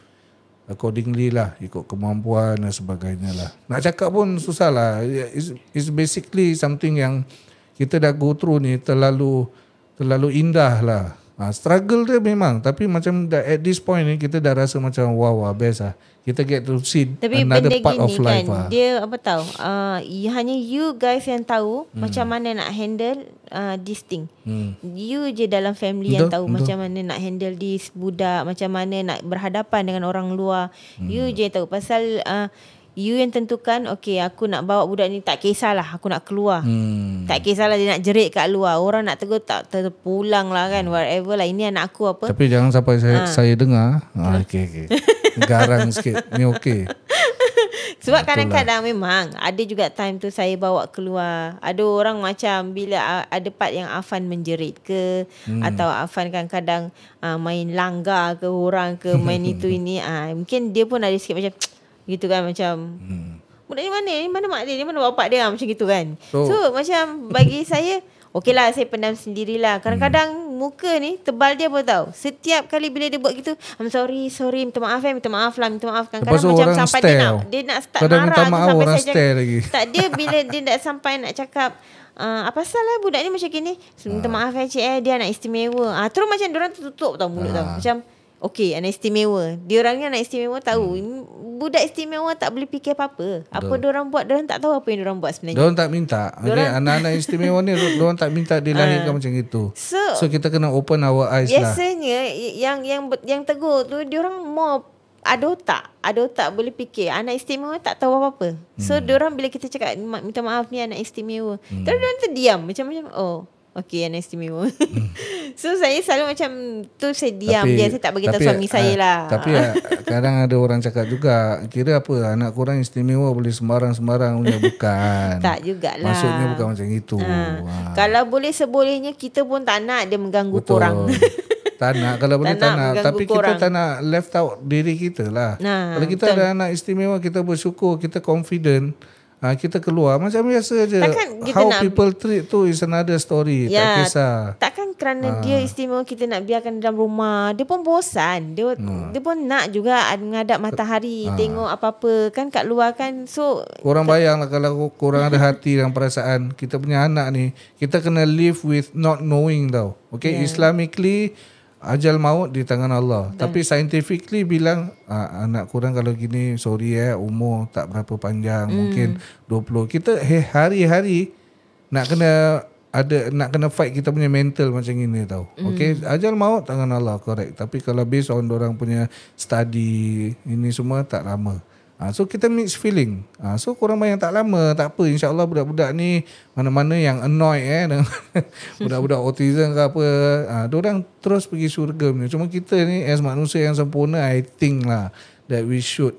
accordingly lah. Ikut kemampuan dan sebagainya lah. Nak cakap pun susah lah. It's basically something yang kita dah go through ni terlalu indah lah. Struggle dia memang, tapi macam at this point ni kita dah rasa macam wow best lah. Kita get to see another part of life kan, dia apa tahu, hanya you guys yang tahu macam mana nak handle this thing. You je dalam family yang tahu macam mana nak handle this budak, macam mana nak berhadapan dengan orang luar. You je tahu. Pasal you yang tentukan, okay, aku nak bawa budak ni, tak kisahlah aku nak keluar. Tak kisahlah dia nak jerit kat luar. Orang nak tegur tak terpulang lah kan, whatever lah. Ini anak aku apa. Tapi jangan sampai saya dengar. Okay. Garang sikit. Ni okay. Sebab kadang-kadang memang ada juga time tu saya bawa keluar. Ada orang macam bila ada part yang Afan menjerit ke, atau Afan kadang-kadang main langgar ke orang ke, main itu ini. Mungkin dia pun ada sikit macam gitu kan, macam budak ni mana? Mana mak dia? Mana bapak dia? Macam gitu kan. So macam bagi saya, okey lah, saya pendam sendirilah. Kadang-kadang muka ni tebal dia pun tahu. Setiap kali bila dia buat gitu, I'm sorry, minta maaf minta maaf lah, minta maaf. Kadang-kadang macam sampai dia nak start marah minta maaf, sampai orang saya stare lagi. Tak, dia bila dia nak sampai nak cakap, apa salah budak ni macam gini, minta maaf cik, dia anak istimewa. Terus macam diorang tutup tau mulut tau. Macam okey, anak istimewa. Diorang ni anak istimewa tahu. Budak istimewa tak boleh fikir apa-apa. Apa diorang buat, diorang tak tahu apa yang diorang buat sebenarnya. Diorang tak minta. Anak-anak istimewa ni diorang tak minta dilahirkan macam itu. So kita kena open our eyes lah. Biasanya yang tegur tu diorang more ada otak boleh fikir. Anak istimewa tak tahu apa-apa. So diorang bila kita cakap minta maaf ni anak istimewa, terus diorang terdiam macam okey, anak istimewa. So saya selalu macam tu, saya diam je. Saya tak beritahu suami saya lah. Tapi kadang ada orang cakap juga, kira apa anak korang istimewa boleh sembarang-sembarang punya. Bukan. Tak jugalah. Maksudnya bukan macam itu. Kalau boleh sebolehnya kita pun tak nak dia mengganggu korang. Tak nak, kalau boleh tak nak. Tapi korang, kita tak nak left out diri kita lah. Kalau kita ada anak istimewa, kita bersyukur, kita confident, kita keluar macam biasa je. How people treat tu is another story. Tak kisah. Takkan kerana dia istimewa kita nak biarkan dalam rumah. Dia pun bosan. Dia pun nak juga menghadap matahari, tengok apa-apa kan kat luar kan. So korang bayanglah kalau korang ada hati dan perasaan, kita punya anak ni, kita kena live with not knowing tau. Okay, Islamically ajal maut di tangan Allah. Tapi scientifically bilang anak korang kalau gini, sorry umur tak berapa panjang, mungkin 20. Kita hari-hari nak kena fight kita punya mental macam ini tau. Okay, ajal maut tangan Allah, correct. Tapi kalau based on orang punya study ini semua tak lama. So kita mix feeling. So korang bayang tak lama, tak apa, insyaAllah budak-budak ni mana-mana yang annoyed budak-budak autism ke apa, diorang terus pergi syurga ni. Cuma kita ni as manusia yang sempurna, I think lah that we should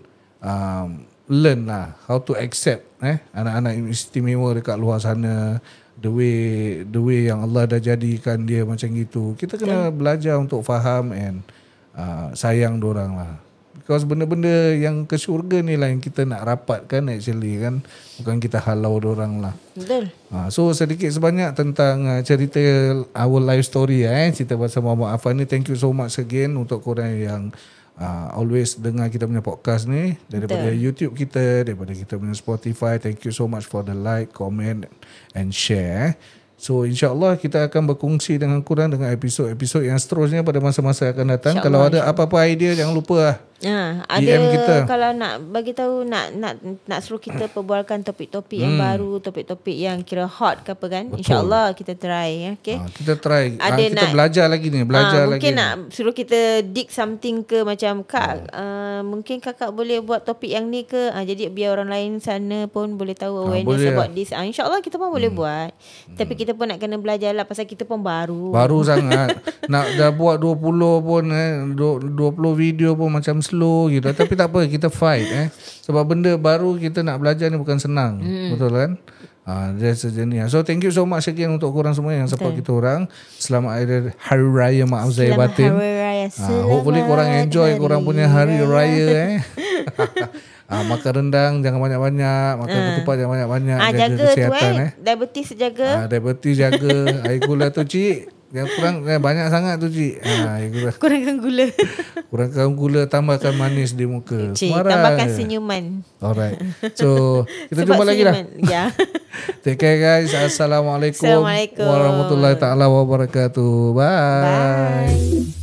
learn lah how to accept anak-anak istimewa dekat luar sana. The way yang Allah dah jadikan dia macam gitu. Kita kena belajar untuk faham and sayang diorang lah. Because benda-benda yang ke syurga ni lah yang kita nak rapatkan actually kan. Bukan kita halau diorang lah. Betul. So sedikit sebanyak tentang cerita our life story cerita pasal Muhammad Affan ni. Thank you so much again untuk korang yang always dengar kita punya podcast ni. Daripada YouTube kita, daripada kita punya Spotify. Thank you so much for the like, comment and share. So insyaAllah kita akan berkongsi dengan korang dengan episod-episod yang seterusnya pada masa-masa akan datang. Kalau ada apa-apa idea jangan lupa lah ada kita. Kalau nak bagi tahu nak suruh kita perbualkan topik-topik yang baru, topik-topik yang kira hot ke apa kan. InsyaAllah kita try. Okay? Kita try. Kita belajar lagi ni, mungkin nak suruh kita dig something ke macam kak, mungkin kakak boleh buat topik yang ni ke, jadi biar orang lain sana pun boleh tahu awareness about this. InsyaAllah kita pun boleh buat. Tapi kita pun nak kena belajar lah pasal kita pun baru sangat. Nak dah buat 20 pun 20 video pun macam slow gitu. Tapi tak apa, kita fight sebab benda baru kita nak belajar ni bukan senang. Betul kan? That's the journey. So thank you so much again untuk korang semua yang support kita orang. Selamat Hari Raya Maaf Zahir Batin. Hopefully korang enjoy korang punya Hari Raya makan rendang jangan banyak-banyak, makan ketupat jangan banyak-banyak, jaga kesihatan diabetes jaga. Diabetes jaga. Air gula tu cik yang kurang banyak sangat tu cik. Kurangkan gula. Kurangkan gula, tambahkan manis di muka. Cik, tambahkan senyuman. Alright. So kita jumpa lagi lah. Take care guys. Assalamualaikum warahmatullahi taala wabarakatuh. Bye.